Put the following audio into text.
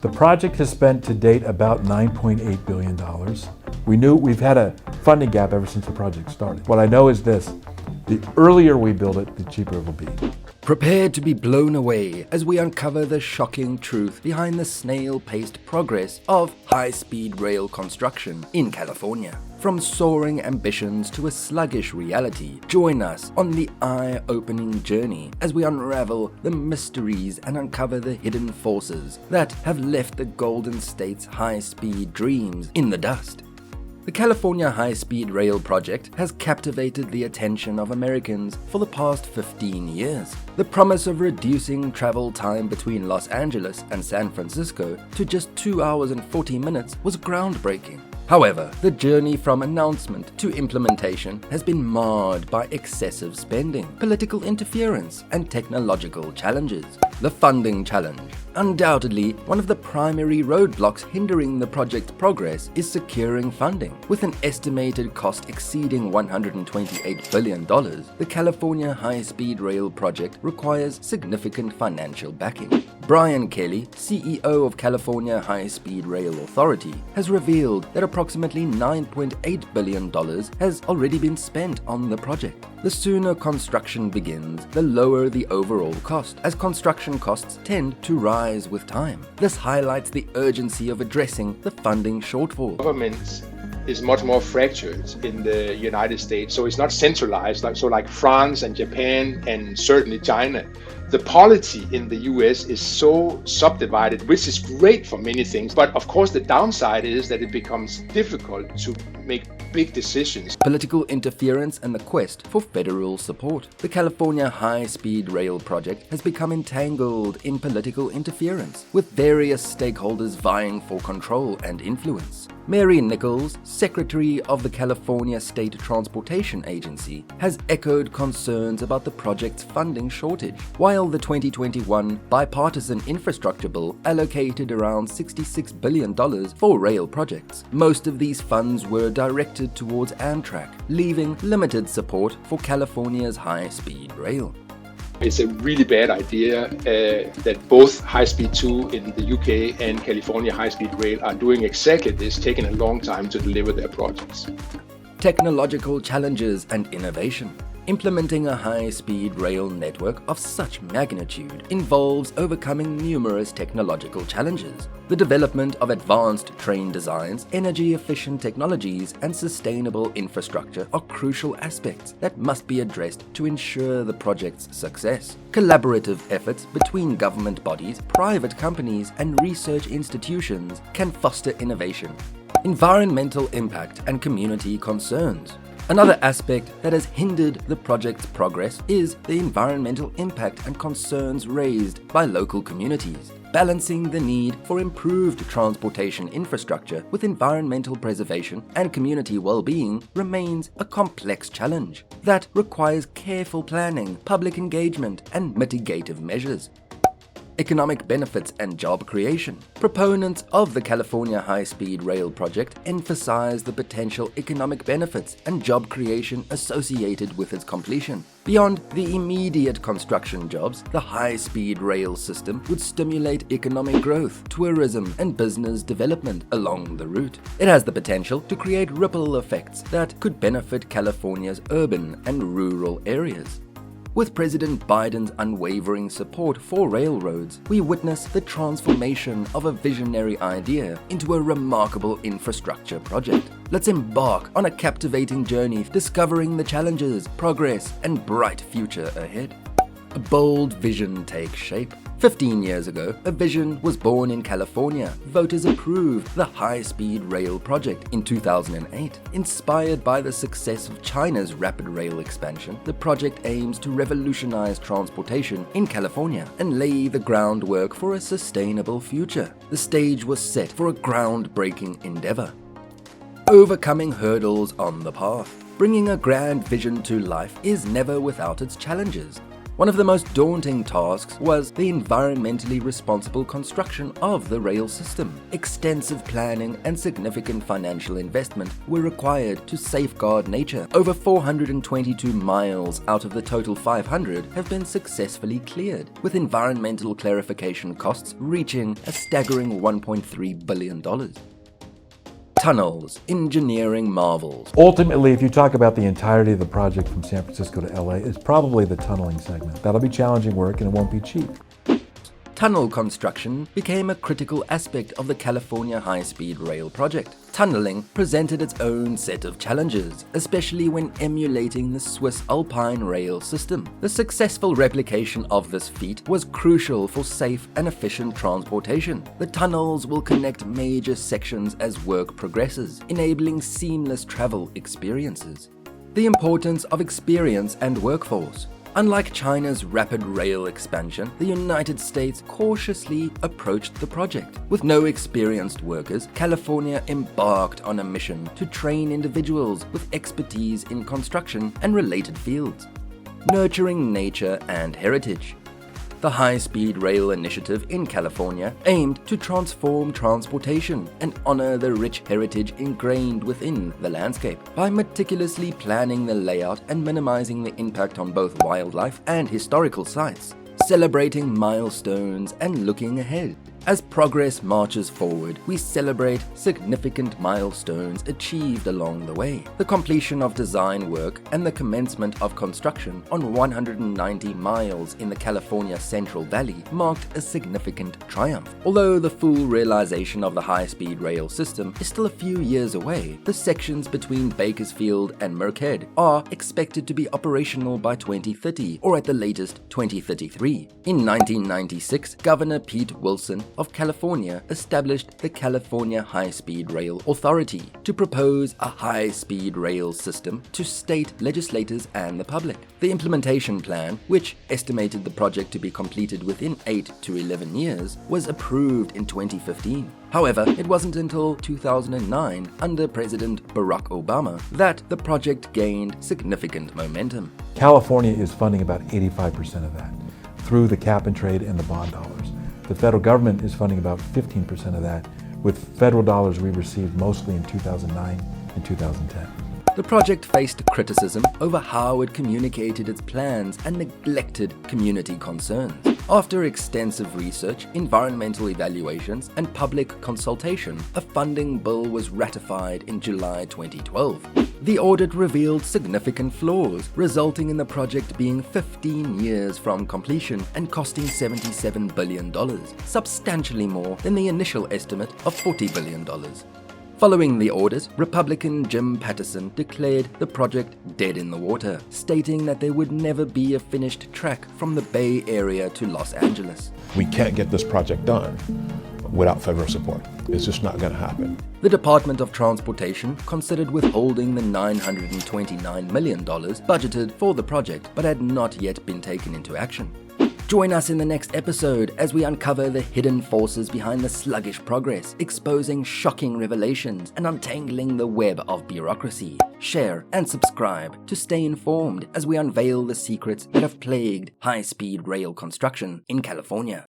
The project has spent to date about $9.8 billion. We knew we've had a funding gap ever since the project started. What I know is this: the earlier we build it, the cheaper it will be. Prepare to be blown away as we uncover the shocking truth behind the snail-paced progress of high-speed rail construction in California. From soaring ambitions to a sluggish reality, join us on the eye-opening journey as we unravel the mysteries and uncover the hidden forces that have left the Golden State's high-speed dreams in the dust. The California High-Speed Rail project has captivated the attention of Americans for the past 15 years. The promise of reducing travel time between Los Angeles and San Francisco to just 2 hours and 40 minutes was groundbreaking. However, the journey from announcement to implementation has been marred by excessive spending, political interference, and technological challenges. The funding challenge. Undoubtedly, one of the primary roadblocks hindering the project's progress is securing funding. With an estimated cost exceeding $128 billion, the California High-Speed Rail project requires significant financial backing. Brian Kelly, CEO of California High-Speed Rail Authority, has revealed that approximately $9.8 billion has already been spent on the project. The sooner construction begins, the lower the overall cost, as construction costs tend to rise with time. This highlights the urgency of addressing the funding shortfall. Government is much more fractured in the United States, so it's not centralized like France and Japan and certainly China. The polity in the US is so subdivided, which is great for many things, but of course the downside is that it becomes difficult to make big decisions. Political interference and the quest for federal support. The California High-Speed Rail project has become entangled in political interference, with various stakeholders vying for control and influence. Mary Nichols, Secretary of the California State Transportation Agency, has echoed concerns about the project's funding shortage. While the 2021 bipartisan infrastructure bill allocated around $66 billion for rail projects, most of these funds were directed towards Amtrak, leaving limited support for California's high-speed rail. It's a really bad idea that both High Speed 2 in the UK and California High Speed Rail are doing exactly this, taking a long time to deliver their projects. Technological challenges and innovation. Implementing a high-speed rail network of such magnitude involves overcoming numerous technological challenges. The development of advanced train designs, energy-efficient technologies, and sustainable infrastructure are crucial aspects that must be addressed to ensure the project's success. Collaborative efforts between government bodies, private companies, and research institutions can foster innovation. Environmental impact and community concerns. Another aspect that has hindered the project's progress is the environmental impact and concerns raised by local communities. Balancing the need for improved transportation infrastructure with environmental preservation and community well-being remains a complex challenge that requires careful planning, public engagement, and mitigative measures. Economic benefits and job creation. Proponents of the California High-Speed Rail project emphasize the potential economic benefits and job creation associated with its completion. Beyond the immediate construction jobs, the high-speed rail system would stimulate economic growth, tourism, and business development along the route. It has the potential to create ripple effects that could benefit California's urban and rural areas. With President Biden's unwavering support for railroads, we witness the transformation of a visionary idea into a remarkable infrastructure project. Let's embark on a captivating journey discovering the challenges, progress, and bright future ahead. A bold vision takes shape. 15 years ago, a vision was born in California. Voters approved the high-speed rail project in 2008. Inspired by the success of China's rapid rail expansion, the project aims to revolutionize transportation in California and lay the groundwork for a sustainable future. The stage was set for a groundbreaking endeavor. Overcoming hurdles on the path. Bringing a grand vision to life is never without its challenges. One of the most daunting tasks was the environmentally responsible construction of the rail system. Extensive planning and significant financial investment were required to safeguard nature. Over 422 miles out of the total 500 have been successfully cleared, with environmental clarification costs reaching a staggering $1.3 billion. Tunnels, engineering marvels. Ultimately, if you talk about the entirety of the project from San Francisco to LA, it's probably the tunneling segment. That'll be challenging work and it won't be cheap. Tunnel construction became a critical aspect of the California high-speed rail project. Tunneling presented its own set of challenges, especially when emulating the Swiss Alpine rail system. The successful replication of this feat was crucial for safe and efficient transportation. The tunnels will connect major sections as work progresses, enabling seamless travel experiences. The importance of experience and workforce. Unlike China's rapid rail expansion, the United States cautiously approached the project. With no experienced workers, California embarked on a mission to train individuals with expertise in construction and related fields. Nurturing nature and heritage. The high-speed rail initiative in California aimed to transform transportation and honor the rich heritage ingrained within the landscape by meticulously planning the layout and minimizing the impact on both wildlife and historical sites, celebrating milestones and looking ahead. As progress marches forward, we celebrate significant milestones achieved along the way. The completion of design work and the commencement of construction on 190 miles in the California Central Valley marked a significant triumph. Although the full realization of the high-speed rail system is still a few years away, the sections between Bakersfield and Merced are expected to be operational by 2030 or at the latest 2033. In 1996, Governor Pete Wilson of California established the California High-Speed Rail Authority to propose a high-speed rail system to state legislators and the public. The implementation plan, which estimated the project to be completed within 8 to 11 years, was approved in 2015. However, it wasn't until 2009, under President Barack Obama, that the project gained significant momentum. California is funding about 85% of that through the cap and trade and the bond dollars. The federal government is funding about 15% of that, with federal dollars we received mostly in 2009 and 2010. The project faced criticism over how it communicated its plans and neglected community concerns. After extensive research, environmental evaluations, and public consultation, a funding bill was ratified in July 2012. The audit revealed significant flaws, resulting in the project being 15 years from completion and costing $77 billion, substantially more than the initial estimate of $40 billion. Following the audit, Republican Jim Patterson declared the project dead in the water, stating that there would never be a finished track from the Bay Area to Los Angeles. We can't get this project done without federal support. It's just not going to happen. The Department of Transportation considered withholding the $929 million budgeted for the project, but had not yet been taken into action. Join us in the next episode as we uncover the hidden forces behind the sluggish progress, exposing shocking revelations and untangling the web of bureaucracy. Share and subscribe to stay informed as we unveil the secrets that have plagued high-speed rail construction in California.